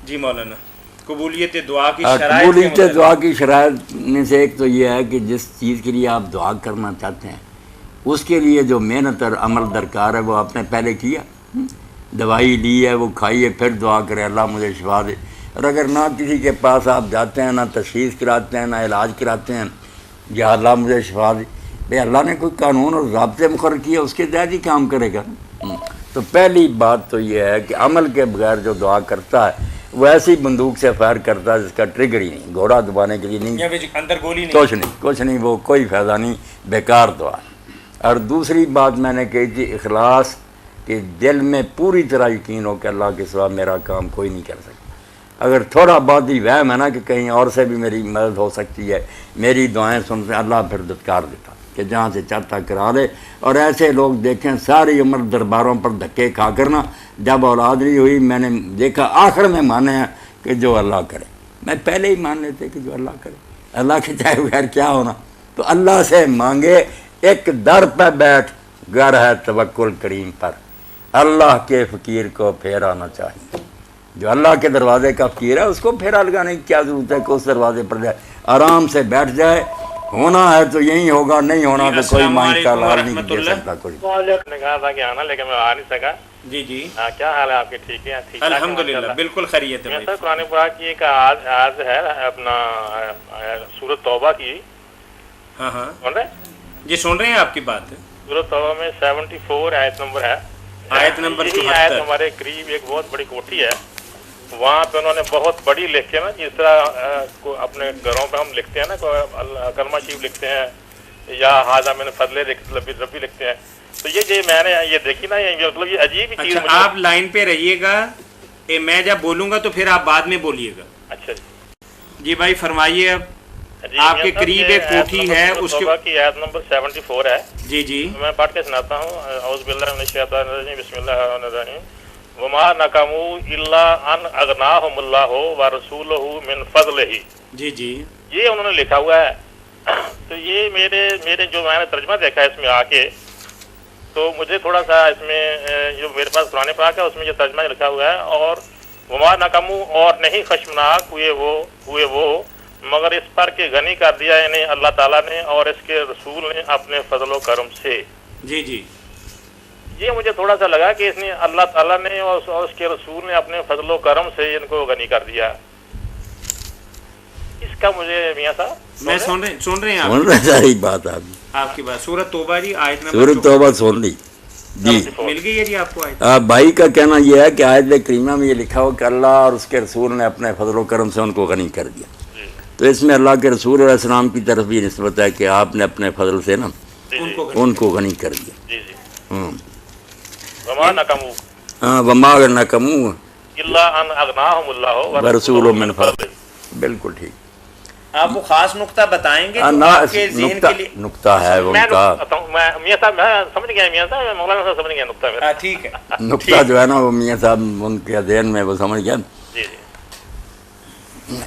جی مولانا، قبولیت دعا کی شرائط قبولیت دعا کی شرائط میں سے ایک تو یہ ہے کہ جس چیز کے لیے آپ دعا کرنا چاہتے ہیں اس کے لیے جو محنت اور عمل درکار ہے وہ آپ نے پہلے کیا. دوائی لی ہے، وہ کھائیے، پھر دعا کرے اللہ مجھے شفا دے. اور اگر نہ کسی کے پاس آپ جاتے ہیں، نہ تشخیص کراتے ہیں، نہ علاج کراتے ہیں، یا اللہ مجھے شفا دے، بھئی اللہ نے کوئی قانون اور ضابطے مقرر کیے، اس کے تحت ہی کام کرے گا. تو پہلی بات تو یہ ہے کہ عمل کے بغیر جو دعا کرتا ہے وہ ایسی بندوق سے فائر کرتا ہے جس کا ٹریگر ہی نہیں، گھوڑا دبانے کے لیے نہیں، اندر گولی نہیں، کچھ نہیں، وہ کوئی فائدہ نہیں، بیکار دعا. اور دوسری بات میں نے کہی تھی اخلاص، کہ دل میں پوری طرح یقین ہو کہ اللہ کے سوا میرا کام کوئی نہیں کر سکتا. اگر تھوڑا بہت ہی وہم ہے نا کہ کہیں اور سے بھی میری مدد ہو سکتی ہے، میری دعائیں سنتے، اللہ پھر دھتکار دیتا کہ جہاں سے چاہتا کرا دے. اور ایسے لوگ دیکھیں ساری عمر درباروں پر دھکے کھا کرنا، جب اولاد نہیں ہوئی میں نے دیکھا آخر میں مانے ہیں کہ جو اللہ کرے. میں پہلے ہی مان لیتے کہ جو اللہ کرے، اللہ کے چاہے بغیر کیا ہونا. تو اللہ سے مانگے، ایک در پہ بیٹھ، گر ہے توکل کریم پر، اللہ کے فقیر کو پھیرا نہ چاہیے. جو اللہ کے دروازے کا فقیر ہے اس کو پھیرا لگانے کی کیا ضرورت ہے کہ اس دروازے پر جائے، آرام سے بیٹھ جائے. ہونا ہے تو یہی ہوگا، نہیں ہونا تو کوئی مانگ کا لال نہیں دے سکتا کوئی. نے کہا تھا کہ آنا لیکن میں آ نہیں سکا. جی جی، کیا حال ہے آپ کے؟ ٹھیک ہے؟ الحمدللہ بالکل خیریت ہے. سر قرآن پاک کی ایک آج ہے اپنا سورۃ توبہ کی. ہاں ہاں سن رہے جی، سن رہے ہیں آپ کی بات. سورۃ توبہ میں 74 آیت نمبر ہے. آیت نمبر یہی آیت ہمارے قریب ایک بہت بڑی کوٹھی ہے، وہاں پہ انہوں نے بہت بڑی لکھ کے نا، جس طرح اپنے گھروں پہ ہم لکھتے ہیں نا کلمہ شریف لکھتے ہیں یا ھذا من فضل ربی لکھتے ہیں. تو یہ میں نے یہ دیکھی نا، یہ مطلب یہ عجیب ہی چیز. اچھا، آپ لائن پہ رہیے گا، میں جب بولوں گا تو پھر آپ بعد میں بولیے گا. اچھا جی بھائی فرمائیے. اب آپ کے قریب ایک کوٹھی ہے، اس کی آیت نمبر 74 ہے. جی جی، میں پڑھ کے سناتا ہوں. اعوذ باللہ من الشیطان الرجیم، بسم اللہ الرحمن الرحیم. وما نقموا الا ان اغناهم اللہ ورسولہ من فضلہ. جی جی، یہ انہوں نے لکھا ہوا ہے. تو یہ میرے جو میں نے ترجمہ دیکھا ہے اس میں آ کے، تو مجھے تھوڑا سا اس میں جو میرے پاس قرآن پاک ہے اس میں یہ ترجمہ لکھا ہوا ہے. اور وما نقموا، اور نہیں خشمناک ہوئے وہ مگر اس پر کہ غنی کر دیا یعنی اللہ تعالیٰ نے اور اس کے رسول نے اپنے فضل و کرم سے. جی جی، یہ مجھے تھوڑا سا لگا کہ اس نے اللہ تعالیٰ نے اور اس کے رسول نے اپنے فضل و کرم سے ان کو غنی کر دیا. اس کا مجھے میاں صاحب میں سن رہے ہیں سن رہے ساری بات آپ کی بات. سورۃ توبہ جی، آیت نمبر سورۃ توبہ سن لی جی. مل گئی ہے جی آپ کو آیت. بھائی کا کہنا یہ ہے کہ آیت کریمہ میں یہ لکھا ہو کہ اللہ اور اس کے رسول نے اپنے فضل و کرم سے ان کو غنی کر دیا. تو اس میں اللہ کے رسول علیہ السلام کی طرف بھی نسبت ہے کہ آپ نے اپنے فضل سے نا ان کو غنی کر دیا. جی جی، وما نقموا، ہاں، وما نقموا الا ان اغناهم اللہ ورسولہ من فضلہ. بالکل ٹھیک. آپ وہ خاص نقطہ بتائیں گے جو آپ کے ذہن کے لیے نقطہ ہے ان کا. میاں صاحب میں سمجھ گیا، میاں صاحب مولانا صاحب سمجھ گیا نقطہ میرا. ٹھیک ہے، نقطہ جو ہے نا وہ میاں صاحب ان کے ذہن میں وہ سمجھ گیا. جی جی،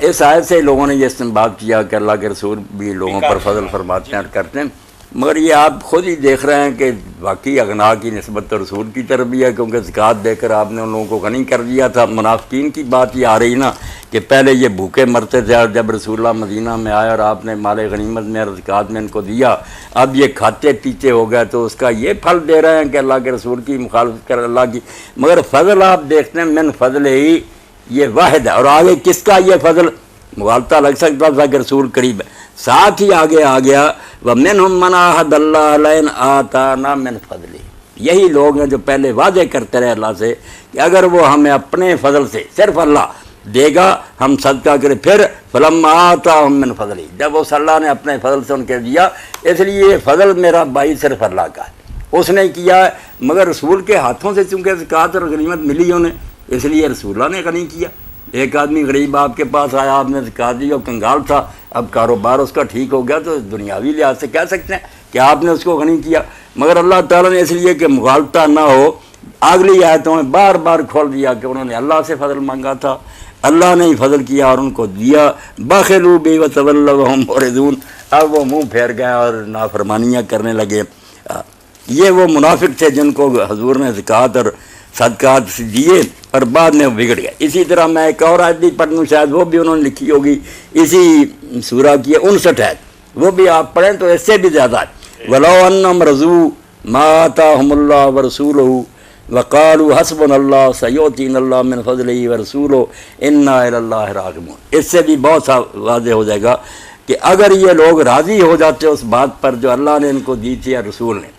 اس آیت سے لوگوں نے یہ استنباط کیا کہ اللہ کے رسول بھی لوگوں پر فضل فرماتے ہیں اور کرتے ہیں. مگر یہ آپ خود ہی دیکھ رہے ہیں کہ واقعی اغنا کی نسبت تو رسول کی طرف بھی ہے، کیونکہ زکوٰۃ دے کر آپ نے ان لوگوں کو غنی کر دیا تھا. منافقین کی بات یہ آ رہی نا کہ پہلے یہ بھوکے مرتے تھے اور جب رسول اللہ مدینہ میں آئے اور آپ نے مال غنیمت میں اور زکوٰۃ میں ان کو دیا، اب یہ کھاتے پیتے ہو گئے، تو اس کا یہ پھل دے رہے ہیں کہ اللہ کے رسول کی مخالفت کر اللہ کی. مگر فضل آپ دیکھتے ہیں من فضل ہی یہ واحد ہے. اور آگے کس کا یہ فضل مغالطہ لگ سکتا تھا کہ رسول قریب ہے، ساتھ ہی آگے آ گیا وَمِنْهُمْ مَنْ عَاهَدَ اللَّهَ لَئِنْ آتَانَا مِنْ فَضْلِهِ. یہی لوگ ہیں جو پہلے وعدے کرتے رہے اللہ سے کہ اگر وہ ہمیں اپنے فضل سے، صرف اللہ دے گا ہم صدقہ کریں. پھر فَلَمَّا آتَاهُمْ مِنْ فَضْلِهِ، جب اس اللہ نے اپنے فضل سے ان کے دیا، اس لیے یہ فضل میرا بھائی صرف اللہ کا ہے، اس نے کیا ہے. مگر رسول کے ہاتھوں سے چونکہ زکوٰۃ اور غنیمت ملی انہیں، اس لیے رسول اللہ نے غنی کیا. ایک آدمی غریب آپ کے پاس آیا، آپ نے زکوٰۃ دی اور کنگال تھا، اب کاروبار اس کا ٹھیک ہو گیا تو دنیاوی لحاظ سے کہہ سکتے ہیں کہ آپ نے اس کو غنی کیا. مگر اللہ تعالیٰ نے اس لیے کہ مغالطہ نہ ہو اگلی آیتوں میں بار بار کھول دیا کہ انہوں نے اللہ سے فضل مانگا تھا، اللہ نے ہی فضل کیا اور ان کو دیا. بخلوا بہ وتولوا وہم معرضون، اب وہ منہ پھیر گئے اور نافرمانیاں کرنے لگے. یہ وہ منافق تھے جن کو حضور نے زکوٰۃ اور صدقات دیے اور بعد میں وہ بگڑ گیا. اسی طرح میں ایک اور آیت بھی پڑھ لوں، شاید وہ بھی انہوں نے لکھی ہوگی، اسی سورہ کی 59 آیت، وہ بھی آپ پڑھیں تو اس سے بھی زیادہ ہے. وَلَوْ أَنَّهُمْ رَضُوا مَا آتَاهُمُ اللَّهُ وَرَسُولُهُ وَقَالُوا حَسْبُنَا اللَّهُ سَيُؤْتِينَا اللَّهُ مِنْ فَضْلِهِ وَرَسُولُهُ إِنَّا إِلَى اللَّهِ رَاغِبُونَ. اس سے بھی بہت سا واضح ہو جائے گا کہ اگر یہ لوگ راضی ہو جاتے اس بات پر جو اللہ نے ان کو دی تھی اور رسول نے،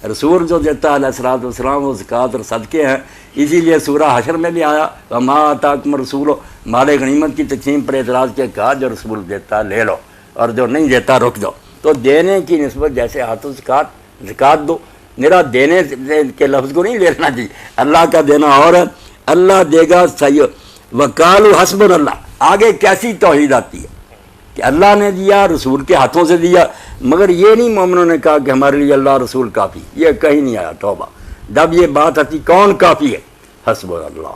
رسول جو دیتا ہے علیہ الصلوۃ والسلام وہ زکوٰۃ اور صدقے ہیں. اسی لیے سورہ حشر میں بھی آیا وَمَا آتَاكُمُ الرَّسُولُ، مال غنیمت کی تقسیم پر اعتراض کیا، کہا جو رسول دیتا لے لو اور جو نہیں دیتا رک دو. تو دینے کی نسبت جیسے ہاتھوں زکوٰۃ دو، میرا دینے کے لفظ کو نہیں لینا چاہیے، اللہ کا دینا اور ہے، اللہ دے گا صحیح. وَقَالُوا حَسْبُنَا اللَّهُ، آگے کیسی توحید آتی ہے کہ اللہ نے دیا، رسول کے ہاتھوں سے دیا، مگر یہ نہیں مومنوں نے کہا کہ ہمارے لیے اللہ رسول کافی، یہ کہیں نہیں آیا. توبہ. جب یہ بات آتی کون کافی ہے؟ حسبنا اللہ،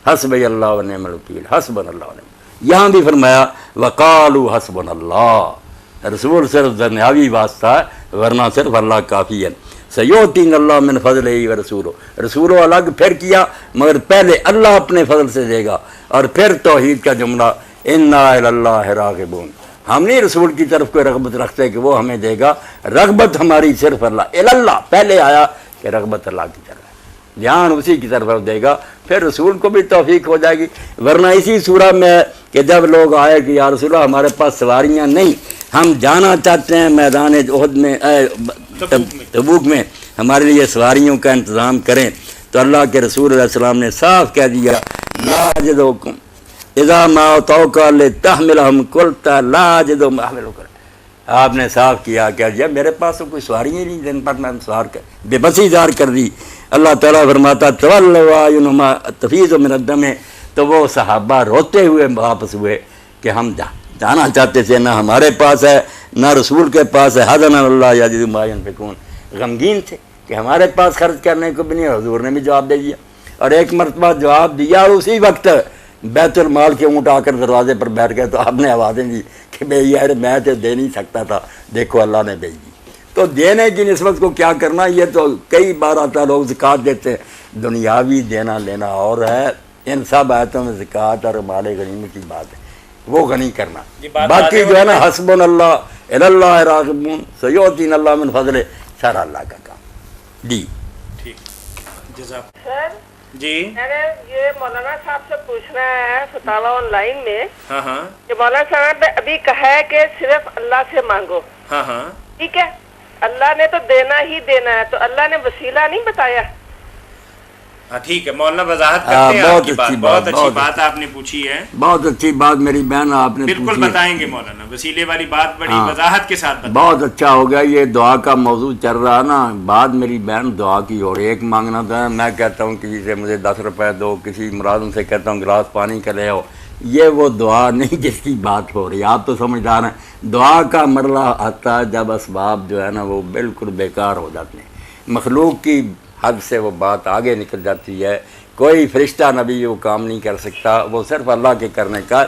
حسبی اللہ ونعم الوکیل، حسبنا اللہ ونعم. یہاں بھی فرمایا وقالوا حسبنا اللہ، رسول صرف دنیاوی واسطہ ہے ورنہ صرف اللہ کافی ہے. سیؤتین اللہ من فضلہ ورسولہ، رسول الگ پھر کیا مگر پہلے اللہ اپنے فضل سے دے گا. اور پھر توحید کا جملہ انا الی اللہ راغبون، ہم نہیں رسول کی طرف کوئی رغبت رکھتے کہ وہ ہمیں دے گا، رغبت ہماری صرف اللہ، الی اللہ پہلے آیا کہ رغبت اللہ کی طرف ہے، دھیان اسی کی طرف دے گا، پھر رسول کو بھی توفیق ہو جائے گی. ورنہ اسی سورہ میں کہ جب لوگ آئے کہ یا رسول اللہ ہمارے پاس سواریاں نہیں، ہم جانا چاہتے ہیں میدان احد میں، تبوک میں، ہمارے لیے سواریوں کا انتظام کریں، تو اللہ کے رسول علیہ السلام نے صاف کہہ دیا لا اجدکم اذا ما اتوک لتحملهم قلت لا اجد ما احملک. آپ نے صاف کیا کہ جب میرے پاس تو کوئی سواریاں نہیں، دن پر میں سوار کر بے بسی ظاہر کر دی. اللہ تعالیٰ فرماتا تولوا اعینہما تفیض من الدم، تو وہ صحابہ روتے ہوئے واپس ہوئے کہ ہم جانا چاہتے تھے، نہ ہمارے پاس ہے نہ رسول کے پاس ہے. حزنا اللہ یجد ما ینفقون، غمگین تھے کہ ہمارے پاس خرچ کرنے کو بھی نہیں. حضور نے بھی جواب دے دیا، اور ایک مرتبہ جواب دیا اور اسی وقت بیت المال کے اونٹ آ کر دروازے پر بیٹھ گئے، تو آپ نے آوازیں دی کہ بھئی یار میں تو دے نہیں سکتا تھا، دیکھو اللہ نے بھیج دی. تو دینے کی نسبت کو کیا کرنا، یہ تو کئی بار آتا لوگ زکوٰۃ دیتے ہیں، دنیاوی دینا لینا اور ہے. ان سب آیتوں میں زکوٰۃ اور مال غنیمت کی بات ہے، وہ غنی کرنا. باقی جو ہے نا حسبنا اللہ الی اللہ راغبون سیؤتین اللہ من فضلہ، سارا اللہ کا کام. جی ٹھیک، جزاک. سر جی میں نے یہ مولانا صاحب سے پوچھنا ہے فتاوی آن لائن میں ہاں ہاں کہ مولانا صاحب نے ابھی کہا ہے کہ صرف اللہ سے مانگو، ہاں ہاں ٹھیک ہے، اللہ نے تو دینا ہی دینا ہے، تو اللہ نے وسیلہ نہیں بتایا. ہاں ٹھیک ہے مولانا وضاحت کرتے ہیں آپ کی بات، بہت اچھی بات آپ نے پوچھی ہے، بہت اچھی بات میری بہن آپ نے بالکل پوچھی ہے. بتائیں گے مولانا، وسیلے والی بات بڑی وضاحت کے ساتھ بتائیں. بہت اچھا ہو گیا، یہ دعا کا موضوع چل رہا نا. بات میری بہن دعا کی ہو رہی ہے. ایک مانگنا تھا، میں کہتا ہوں کسی سے مجھے 10 روپے دو، کسی ملازم سے کہتا ہوں گلاس پانی کا لے آؤ، یہ وہ دعا نہیں جس کی بات ہو رہی ہے. آپ تو سمجھدار ہیں، دعا کا مرحلہ آتا ہے جب اسباب جو ہے نا وہ بالکل بیکار ہو جاتے ہیں، مخلوق کی حد سے وہ بات آگے نکل جاتی ہے. کوئی فرشتہ نبی وہ کام نہیں کر سکتا، وہ صرف اللہ کے کرنے کا.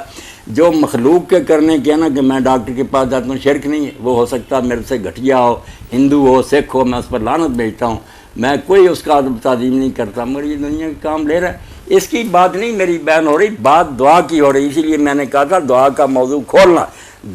جو مخلوق کے کرنے کے نا کہ میں ڈاکٹر کے پاس جاتا ہوں، شرک نہیں ہے. وہ ہو سکتا ہے میرے سے گھٹیا ہو، ہندو ہو، سکھ ہو، میں اس پر لعنت بھیجتا ہوں، میں کوئی اس کا ادب تعظیم نہیں کرتا، مگر یہ دنیا کے کام لے رہا ہے. اس کی بات نہیں میری بہن ہو رہی، بات دعا کی ہو رہی. اسی لیے میں نے کہا تھا دعا کا موضوع کھولنا.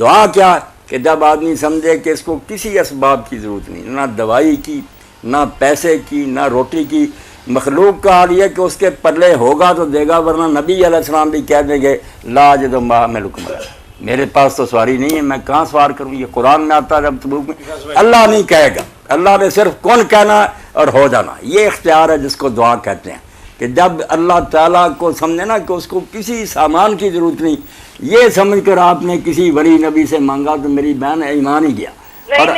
دعا کیا کہ جب آدمی سمجھے کہ اس کو کسی اسباب کی ضرورت نہیں، نہ دوائی کی، نہ پیسے کی، نہ روٹی کی. مخلوق کا حال یہ کہ اس کے پلے ہوگا تو دے گا، ورنہ نبی علیہ السلام بھی کہہ دیں گے لا اجد ما احملکم علیہ، میرے پاس تو سواری نہیں ہے، میں کہاں سوار کروں. یہ قرآن میں آتا ہے جب تبوک میں، اللہ نہیں کہے گا، اللہ نے صرف کون کہنا اور ہو جانا. یہ اختیار ہے جس کو دعا کہتے ہیں، کہ جب اللہ تعالیٰ کو سمجھے نا کہ اس کو کسی سامان کی ضرورت نہیں، یہ سمجھ کر آپ نے کسی ولی نبی سے مانگا تو میری بہن ایمان ہی گیا. اور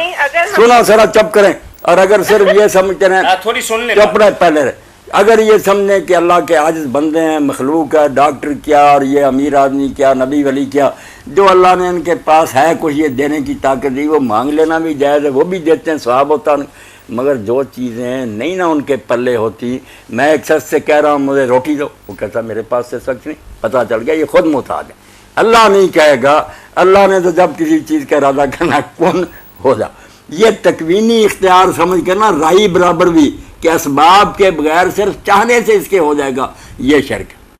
سنا سرا چپ کریں، اور اگر صرف یہ سمجھتے رہیں تھوڑی سن لیں، چپ رہے پہلے رہے. اگر یہ سمجھیں کہ اللہ کے عاجز بندے ہیں، مخلوق ہے، ڈاکٹر کیا اور یہ امیر آدمی کیا، نبی ولی کیا، جو اللہ نے ان کے پاس ہے کچھ یہ دینے کی طاقت دی، وہ مانگ لینا بھی جائز ہے، وہ بھی دیتے ہیں، ثواب ہوتا نہیں. مگر جو چیزیں نہیں نا ان کے پلے ہوتی، میں ایک شخص سے کہہ رہا ہوں مجھے روٹی دو، وہ کہتا میرے پاس سے سچ نہیں، پتہ چل گیا یہ خود محتاج ہے. اللہ نہیں کہے گا، اللہ نے تو جب کسی چیز کا ارادہ کرنا کون ہو جا. یہ تکوینی اختیار سمجھ کر نا رائی برابر بھی کہ اسباب کے بغیر صرف چاہنے سے اس کے ہو جائے گا، یہ شرک ہے۔